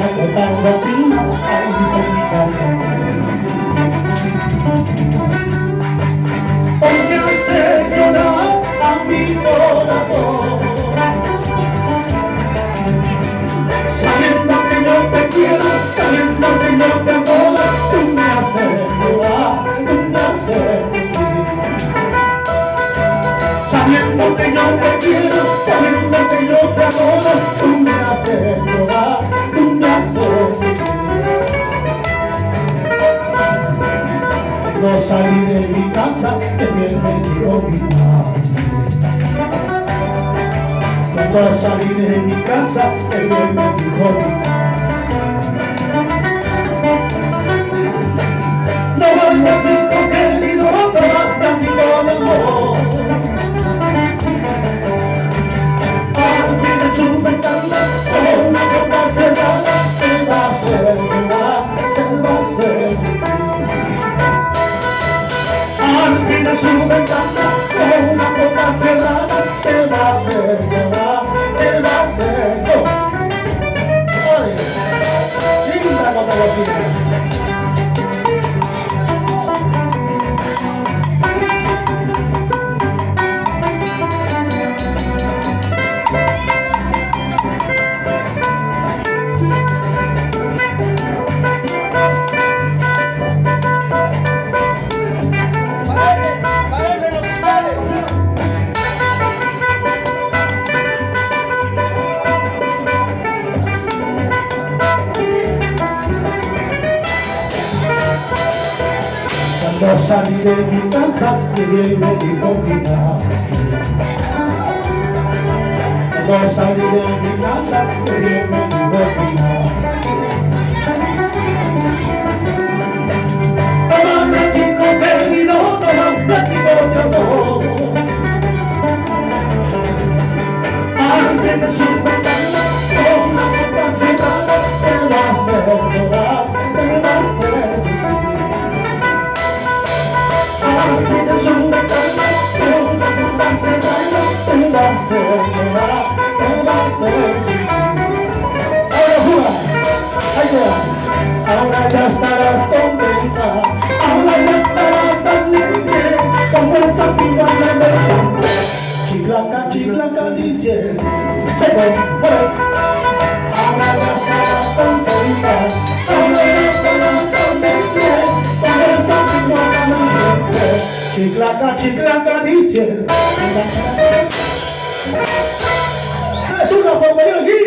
siga tratando así, ay, dice mi casa. Porque me hace llorar a mi corazón, sabiendo que yo te quiero, sabiendo que yo te adoro, tú me haces llorar, tú me haces sufrir. Sabiendo que yo te quiero, sabiendo que yo te adoro, tú me haces llorar, tú me haces sufrir. No salí de mi casa, que bien me dijo mi madre. No salí de mi casa, que bien me dijo mi madre. No bastecito querido, no bastecito de amor. Abre su ventana, con una puerta cerrada, te va a hacer llorar, te va a hacer abre su ventana, con una puerta cerrada, te va a hacer llorar, te va a hacer llorar. Ay, linda cosa lo tiene. Cuando salí de mi casa, que bien me dijo mi madre. Cuando salí de mi casa, que bien me dijo mi madre. Toma un besito querido, toma un besito de amor. Abre su ventana, con una puerta cerrada, te va a hacer llorar, te va a hacer abre su ventana, con una puerta cerrada, te va a hacer llorar, te va a hacer sufrir. Ahora jura, ahora ya estarás contenta, ahora ya estarás alegre, como esa piba de verdad. Chiclaca, chiclaca, dice, se fue, ahora ya estarás contenta, ahora ya estarás alegre, como esa piba de verdad. Chiclaca, chiclaca, dice, es una forma de aquí.